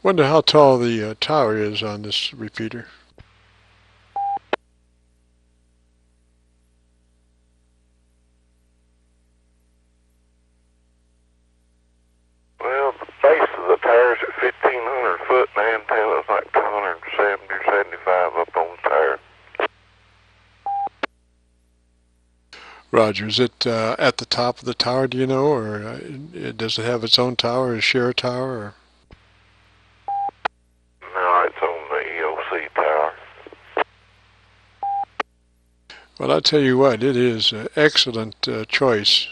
Wonder how tall the tower is on this repeater. Well, the base of the tower's at 1,500 foot, and the antenna's like 270 or 75 up on the tower. Roger, is it at the top of the tower, do you know, or does it have its own tower, or share a tower? Or? No, it's on the EOC tower. Well, I tell you what, it is an excellent choice.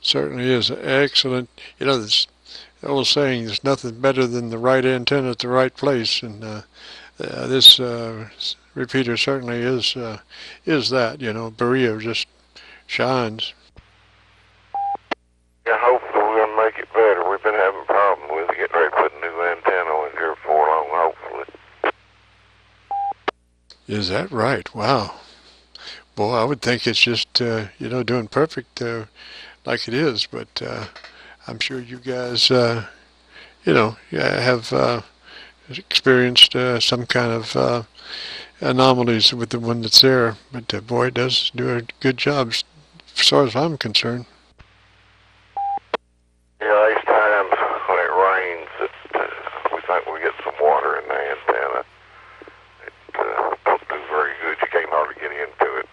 Certainly is an excellent. You know, this old saying, "There's nothing better than the right antenna at the right place," and this repeater certainly is that. You know, BEREA just shines. Yeah, hopefully we're going to make it better. We've been having problems with it. Getting ready to put a new antenna in here before long, hopefully. Is that right? Wow. Boy, I would think it's just, you know, doing perfect like it is, but I'm sure you guys, you know, have experienced some kind of anomalies with the one that's there, but boy, it does do a good job as far as I'm concerned. Yeah, these times when it rains, we think we get some water in the antenna. It don't do very good. You can't hardly get into it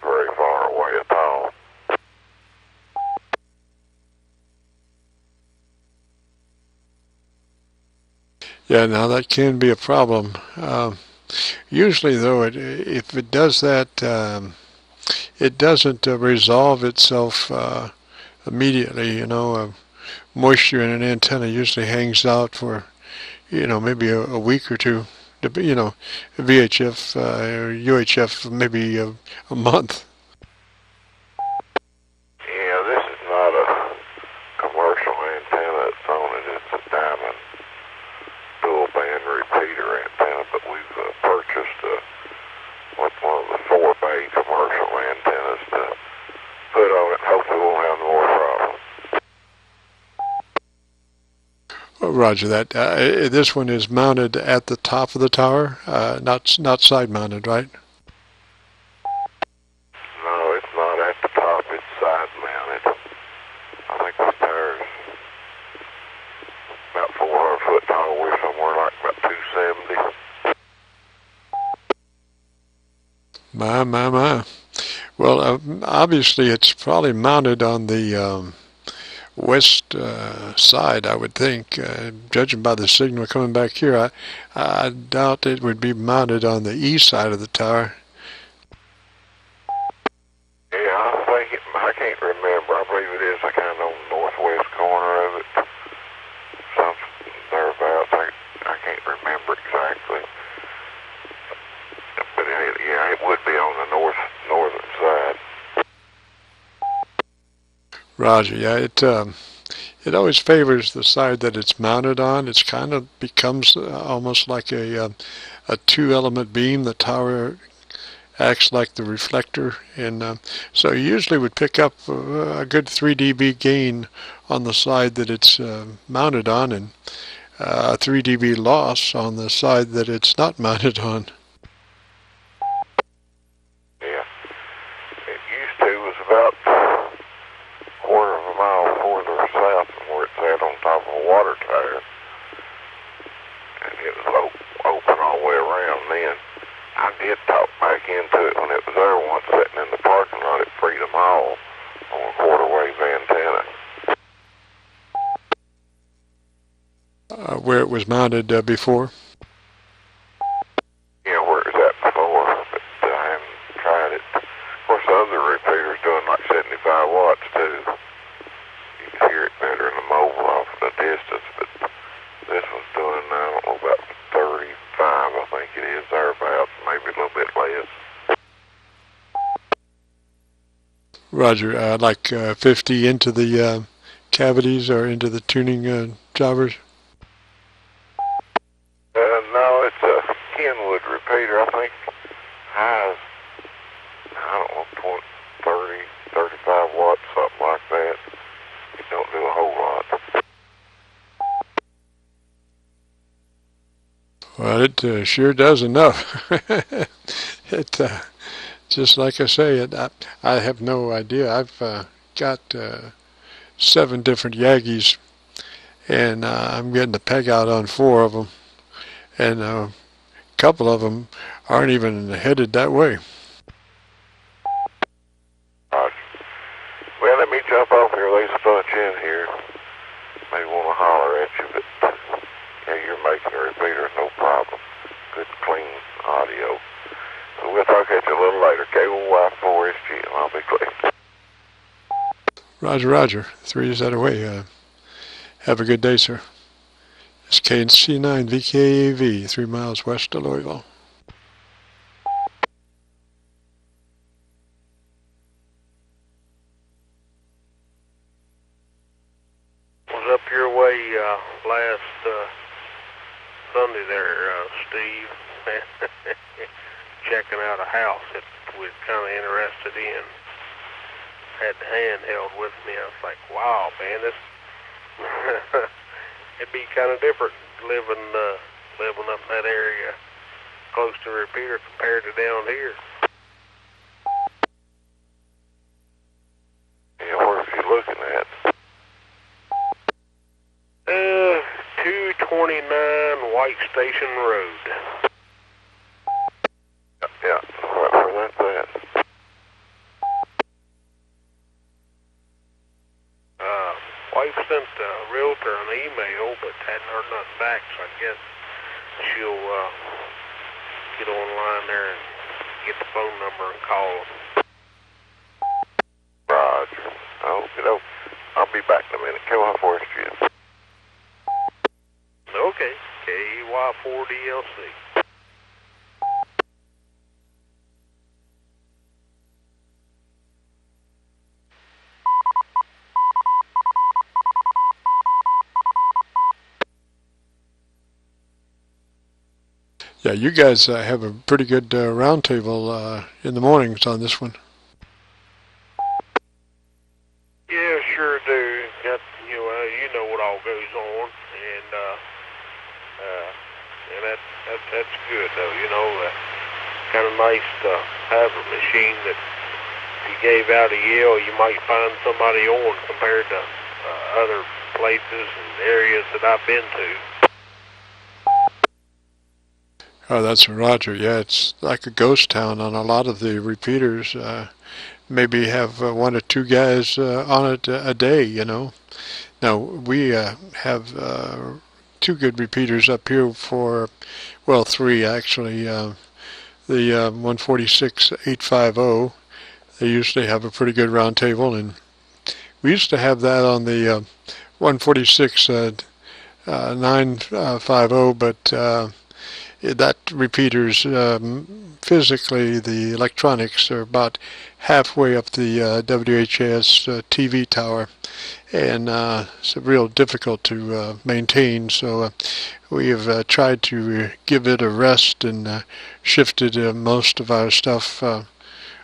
very far away at all. Yeah, now that can be a problem. Usually, though, if it does that, it doesn't resolve itself immediately. You know, moisture in an antenna usually hangs out for, you know, maybe a week or two. You know, VHF or UHF maybe a month. Yeah, this is not a commercial antenna that's on it. It's a diamond dual band repeater antenna, but we've purchased one of the 4-bay commercial antennas to put on it. Hopefully we'll have more problems. Oh, Roger that. This one is mounted at the top of the tower, not side mounted, right? No, it's not at the top. It's side mounted. I think this tower's about 400 foot tall. We're somewhere like about 270. My. Well, obviously it's probably mounted on the west side, I would think. Judging by the signal coming back here, I doubt it would be mounted on the east side of the tower. Yeah, I can't remember. I believe it is kind of on the northwest corner of it. Something thereabouts. I can't remember exactly. But yeah, it would be on the northern side. Roger, yeah, it always favors the side that it's mounted on. It's kind of becomes almost like a two-element beam. The tower acts like the reflector, and so you usually would pick up a good 3 dB gain on the side that it's mounted on, and 3 dB loss on the side that it's not mounted on. Yeah, it used to. It was about a quarter of a mile further south from where it's at on top of a water tower, and it was open all the way around then. I did talk back into it when it was there once, sitting in the parking lot at Freedom Hall on a quarter-wave antenna. Where it was mounted before. Yeah, where it was at before, but I haven't tried it. Of course, the other repeater's doing like 75 watts too. You can hear it better in the mobile off the distance, but this one's doing, I don't know, about 35, I think it is, thereabouts, maybe a little bit less. Roger, like 50 into the cavities or into the tuning jobbers. No, it's a Kenwood repeater. I think highs, I don't know, 30, 35 watts, something like that. It don't do a whole lot. Well, it sure does enough. It just like I say, I have no idea. I've got 7 different Yagis, and I'm getting the peg out on 4 of them, and a couple of them aren't even headed that way. Well, let me jump off here. There's a bunch in here. May want to holler at you, but yeah, you're making a repeater, no problem. Good, clean audio. So we'll talk at you a little later. K1Y4SG, and I'll be clean. Roger, Roger. 3 is that away. Have a good day, sir. It's KC9VKV, 3 miles west of Louisville. Was up your way last Sunday there, Steve, checking out a house that we're kind of interested in. Had the handheld with me. I was like, wow, man, this it'd be kind of different living up in that area close to a repeater compared to down here. Yeah, where's you looking at? 229 White Station Road. Yeah, where that's at. Wife sent the realtor an email, but hadn't heard nothing back, so I guess she'll get online there and get the phone number and call them. Roger. Okay, I'll be back in a minute. K1Y4SG. Okay, KY4DLC. Yeah, you guys have a pretty good roundtable in the mornings on this one. Yeah, sure do. Got you know what all goes on, and that's good though. You know, kind of nice to have a machine that if you gave out a yell, you might find somebody on compared to other places and areas that I've been to. Oh, that's Roger. Yeah, it's like a ghost town on a lot of the repeaters. Maybe have 1 or 2 guys on it a day, you know. Now, we have 2 good repeaters up here for, well, 3 actually. The 146-850, they usually have a pretty good round table, and we used to have that on the 146-950, but that repeater's physically, the electronics are about halfway up the WHAS TV tower, and it's real difficult to maintain, so we have tried to give it a rest and shifted most of our stuff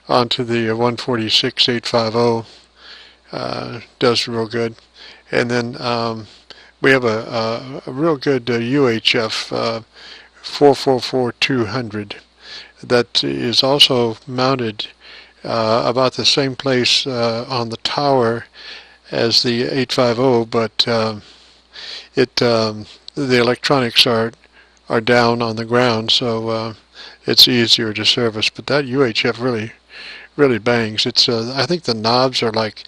onto the 146-850. Does real good. And then we have a real good UHF 444-200 that is also mounted about the same place on the tower as the 850, but the electronics are down on the ground, so it's easier to service. But that UHF really bangs. It's I think the knobs are like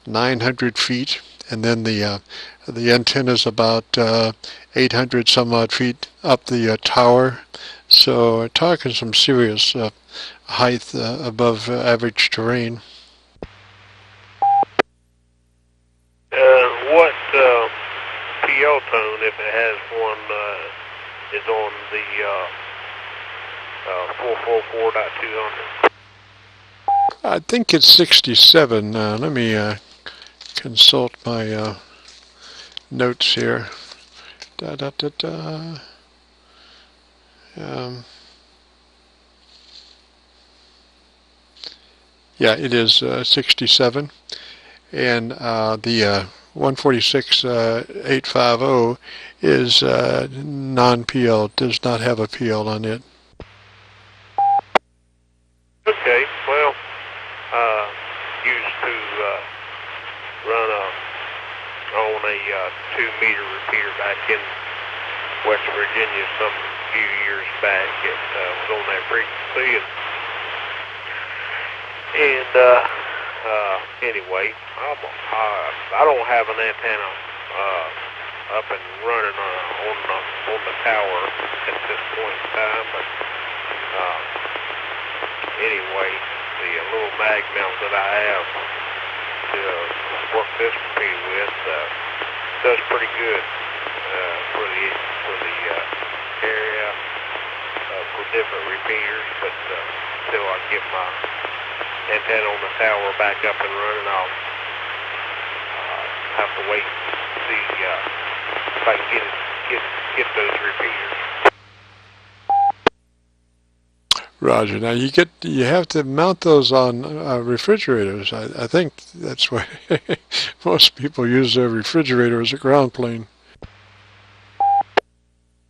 900 feet, and then the antenna's about 800 some odd feet up the tower. So we're talking some serious height above average terrain. What PL tone, if it has one, is on the 444.200? I think it's 67. Let me consult my notes here. Yeah, it is 67, and the 146.850 is non-PL, does not have a PL on it. Okay, well, used to run on a 2-meter repeater back in West Virginia some few years back. It was on that frequency, and anyway, I don't have an antenna up and running on the tower at this point in time, but anyway, the little mag mount that I have to work this repeater with does pretty good for the area for different repeaters, but until I get my antenna on the tower back up and running, I'll have to wait and see if I can get those repeaters. Roger. Now you have to mount those on refrigerators. I think that's why most people use their refrigerator as a ground plane.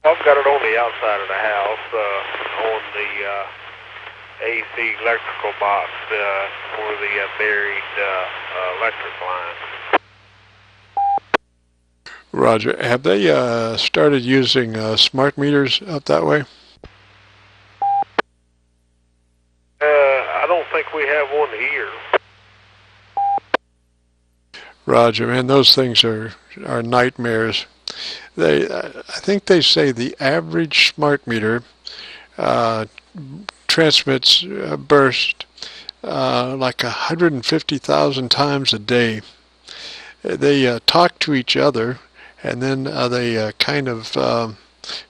I've got it on the outside of the house on the AC electrical box for the buried electric line. Roger. Have they started using smart meters up that way? I don't think we have one here. Roger, man, those things are nightmares. I think they say the average smart meter transmits burst like 150,000 times a day. They talk to each other, and then they kind of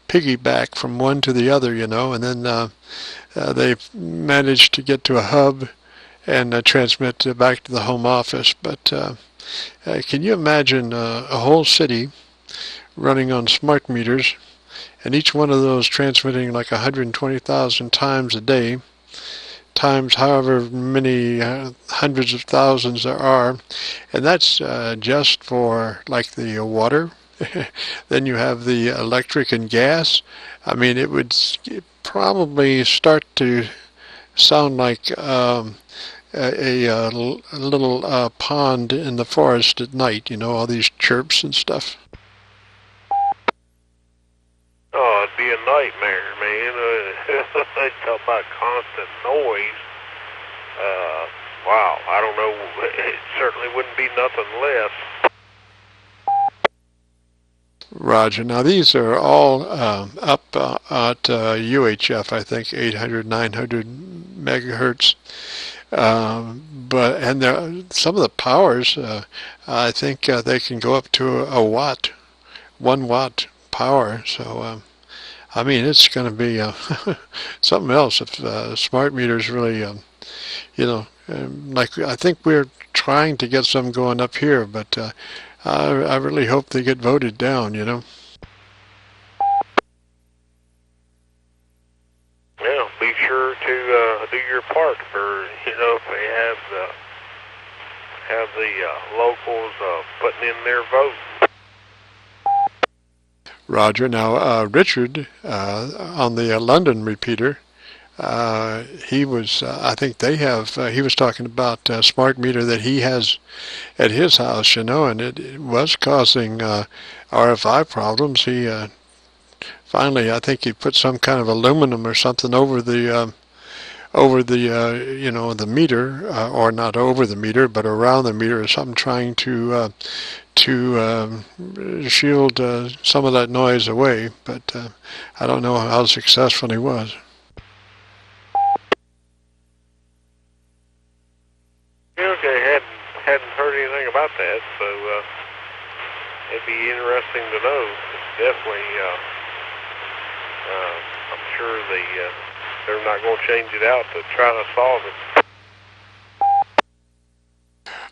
piggyback from one to the other, you know, and then they manage to get to a hub and transmit back to the home office. But can you imagine a whole city running on smart meters, and each one of those transmitting like 120,000 times a day, times however many hundreds of thousands there are, and that's just for like the water. Then you have the electric and gas. I mean, it would probably start to sound like a little pond in the forest at night, you know, all these chirps and stuff. Oh, it'd be a nightmare, man. They talk about constant noise. Wow, I don't know. It certainly wouldn't be nothing less. Roger. Now these are all up at UHF, I think 800, 900 megahertz. But some of the powers, I think they can go up to a watt, 1 watt power. So I mean, it's going to be something else if smart meters really, you know, like I think we're trying to get some going up here, but I really hope they get voted down, you know. Yeah, be sure to do your part for, you know, if they have the locals putting in their vote. Roger. Now, Richard, on the London repeater, he was, I think they have, he was talking about a smart meter that he has at his house, you know, and it was causing RFI problems. He finally, I think he put some kind of aluminum or something over the you know, the meter, or not over the meter, but around the meter or something, trying to shield some of that noise away. But I don't know how successful he was. Okay, hadn't heard anything about that, so it'd be interesting to know. It's definitely, I'm sure they're not going to change it out to try to solve it.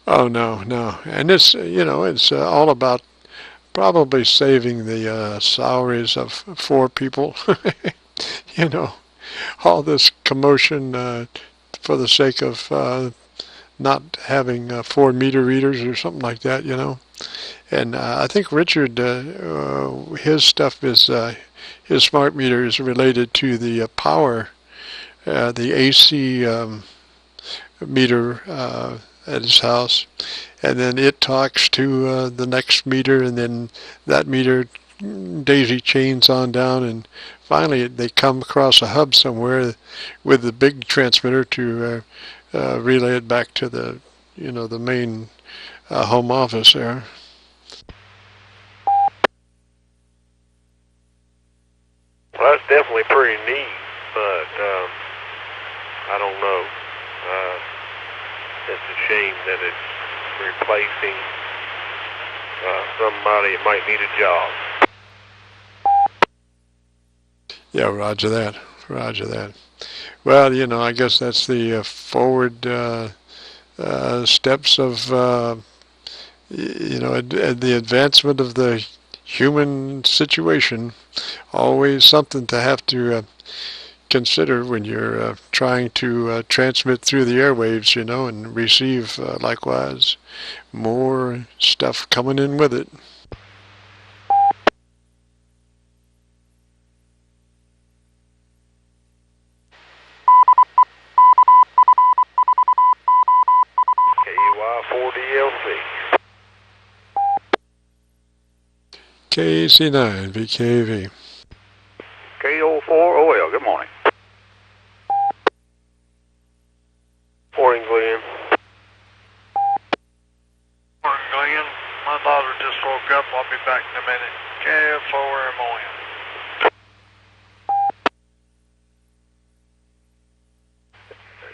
Oh no, no, and it's, you know, it's all about probably saving the salaries of 4 people. You know, all this commotion for the sake of not having 4 meter readers or something like that, you know. And I think Richard, his stuff is, his smart meter is related to the power, the AC meter at his house. And then it talks to the next meter, and then that meter daisy chains on down, and finally they come across a hub somewhere with the big transmitter to relay it back to the, the main home office there. Well, that's definitely pretty neat, but I don't know. It's a shame that it's replacing somebody that might need a job. Yeah, roger that. Roger that. Well, I guess that's the forward steps of, the advancement of the human situation. Always something to have to consider when you're trying to transmit through the airwaves, and receive likewise more stuff coming in with it. KY4DLC. KC9VKV. Qso-Vlog, good morning. Morning, Glenn. Morning, Glenn. My daughter just woke up. I'll be back in a minute. KF4MON.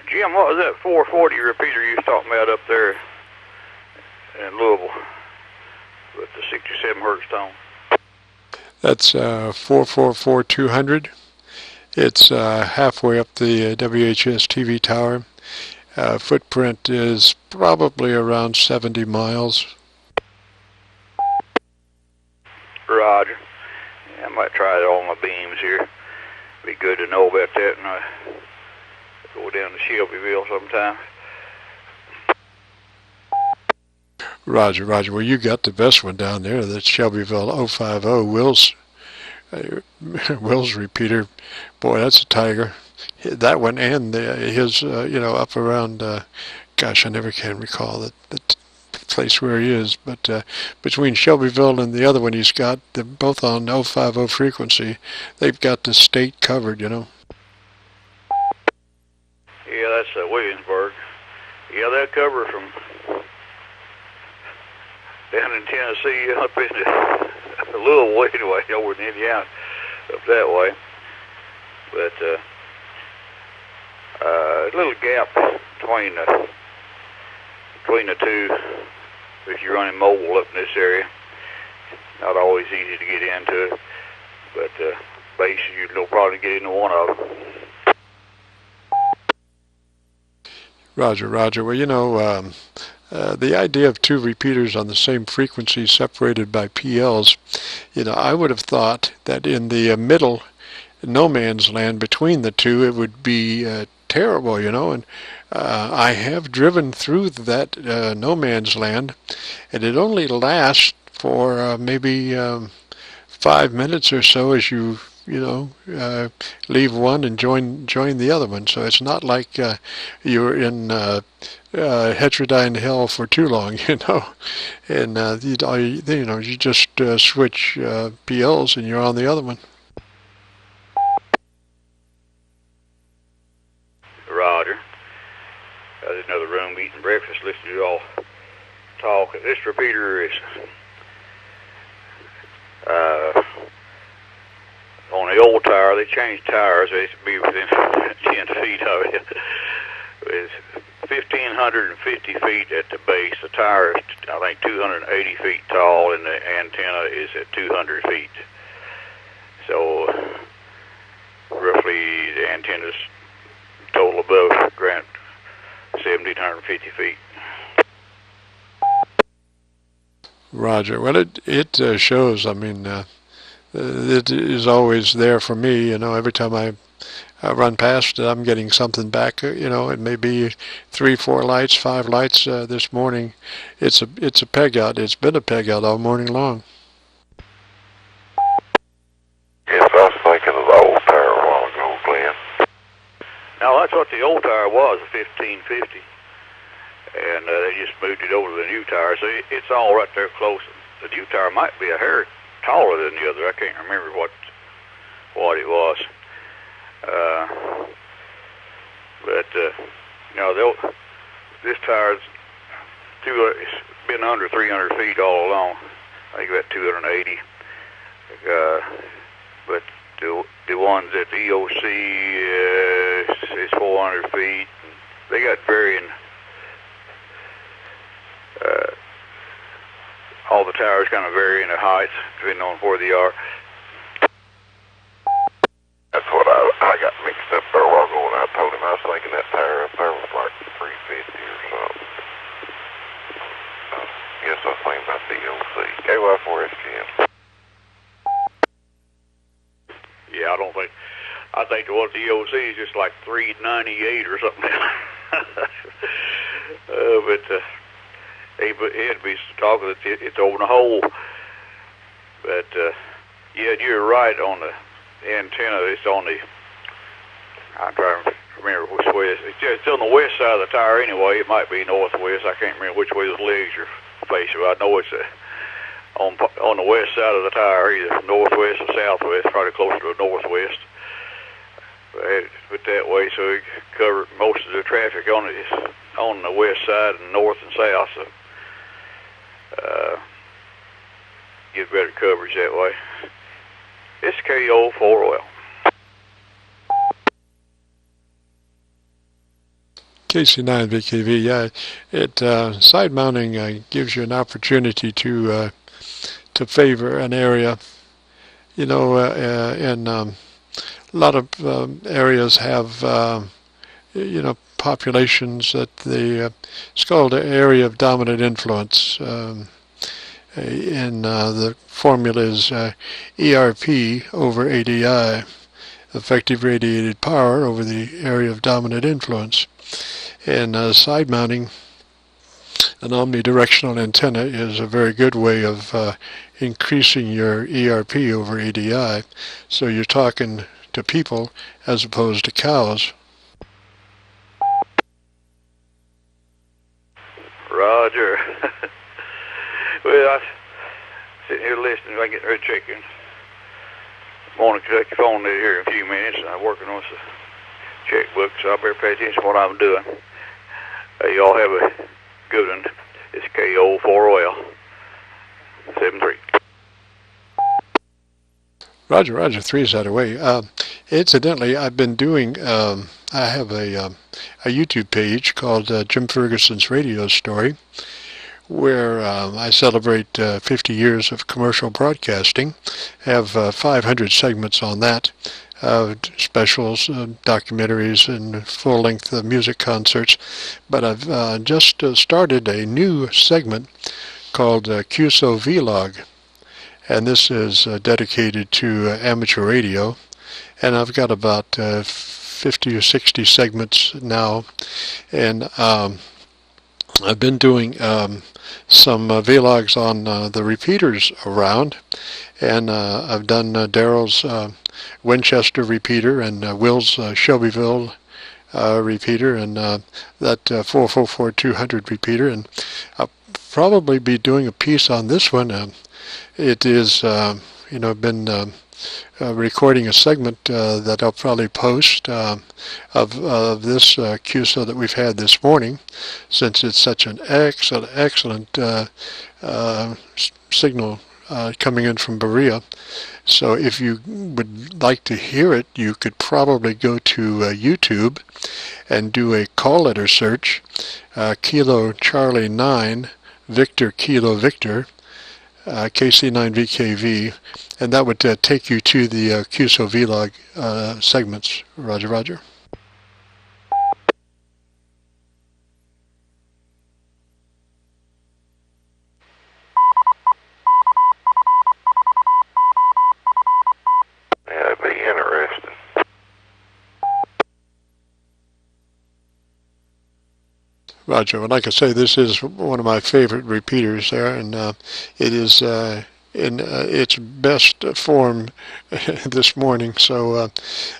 Jim, what was that 440 repeater you was talking about up there in Louisville with the 67 hertz tone? That's 444-200. It's halfway up the WHS TV tower. Footprint is probably around 70 miles. Roger. Yeah, I might try it on my beams here. Be good to know about that, and go down to Shelbyville sometime. Roger, roger. Well, you got the best one down there. That's Shelbyville 050 Will's repeater. Boy, that's a tiger. That one and his, up around, gosh, I never can recall the place where he is. But between Shelbyville and the other one he's got, they're both on 050 frequency. They've got the state covered, Yeah, that's Williamsburg. Yeah, they'll cover from down in Tennessee up into Louisville anyway, over in Indiana, up that way. But a little gap between the two if you're running mobile up in this area. Not always easy to get into it, but base you'll probably get into one of them. Roger, roger. Well, the idea of two repeaters on the same frequency separated by PLs, I would have thought that in the middle no man's land between the two, it would be terrible, and I have driven through that no man's land, and it only lasts for maybe 5 minutes or so as you leave one and join the other one. So it's not like you're in heterodyne hell for too long, and you just switch PLs and you're on the other one. Roger. I was in another room eating breakfast, listening to you all talk. This repeater is on the old tower. They changed tires. They used to be within 10 feet of it. It's 1,550 feet at the base. The tire is, I think, 280 feet tall, and the antenna is at 200 feet. So, roughly, the antenna's total above ground 1,750 feet. Roger. Well, it shows. I mean, it is always there for me. Every time I run past it, I'm getting something back. You know, it may be 3, 4 lights, 5 lights this morning. It's a peg out. It's been a peg out all morning long. Yes, I was thinking of the old tire a while ago, Glenn. Now, that's what the old tire was, a 1550. And they just moved it over to the new tire, so it's all right there close. The new tire might be a hair taller than the other. I can't remember what it was. But you know, this tire's it's been under 300 feet all along. I think about 280. But the ones at the EOC is 400 feet. They got varying. All the tires kind of vary in their heights depending on where they are. That's what I got mixed up there a while ago when I told him I was thinking that tire up there was like 350 or something. So, yes, I was thinking about the DOC. KY4SGN. Yeah, I think the one at the EOC is just like 398 or something. But he'd be talking that it's over the hole. But yeah, you're right on the antenna. It's on the, I'm trying to remember which way it's on the west side of the tire anyway. It might be northwest. I can't remember which way the legs are facing. But I know it's on the west side of the tire, either northwest or southwest, probably closer to the northwest. But I had it put that way so it covered most of the traffic on it. It's on the west side and north and south, so get better coverage that way. It's Qso-4OL. KC9VKV, yeah. It side mounting gives you an opportunity to favor an area. You know, and a lot of areas have you know, populations that it's called an area of dominant influence. And the formula is ERP over ADI, effective radiated power over the area of dominant influence. And side mounting an omnidirectional antenna is a very good way of increasing your ERP over ADI. So you're talking to people as opposed to cows. Roger. Well, I was sitting here listening. I get ready to check in. Morning, check your phone here in a few minutes. I'm working on the checkbook, so I better pay attention to what I'm doing. Y'all have a good one. It's Qso-4OL 73. Roger, 3's out of the way. Incidentally, I've been doing, I have a YouTube page called Jim Ferguson's Radio Story, where I celebrate 50 years of commercial broadcasting. I have 500 segments on that, specials, documentaries, and full-length music concerts. But I've just started a new segment called Qso-Vlog, and this is dedicated to amateur radio. And I've got about 50 or 60 segments now, and I've been doing some vlogs on the repeaters around, and I've done Daryl's Winchester repeater and Will's Shelbyville repeater, and that 444-200 repeater, and I'll probably be doing a piece on this one. It is, you know, been recording a segment that I'll probably post of this Qso that we've had this morning, since it's such an excellent signal coming in from BEREA. So if you would like to hear it, you could probably go to YouTube and do a call letter search, Kilo Charlie 9 Victor Kilo Victor, KC9VKV, and that would take you to the Qso-Vlog segments. Roger. Yeah, it'd be interesting. Roger. Well, like I say, this is one of my favorite repeaters there, and it is in its best form this morning. So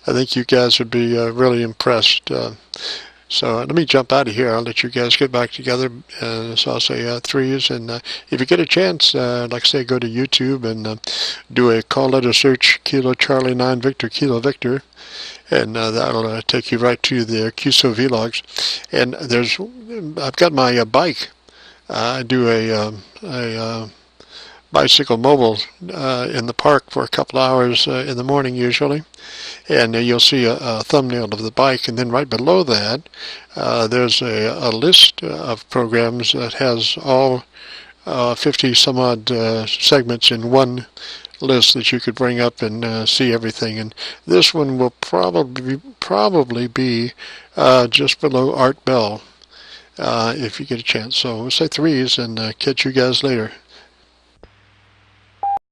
I think you guys would be really impressed. So let me jump out of here. I'll let you guys get back together. So I'll say threes. And if you get a chance, like I say, go to YouTube and do a call letter search, Kilo Charlie 9 Victor Kilo Victor. And that'll take you right to the Qso-Vlogs. And I've got my bike. I do a bicycle mobile in the park for a couple hours in the morning usually. And you'll see a thumbnail of the bike, and then right below that there's a list of programs that has all 50 some odd segments in one list that you could bring up and see everything. And this one will probably be just below Art Bell if you get a chance. So we'll say threes and catch you guys later.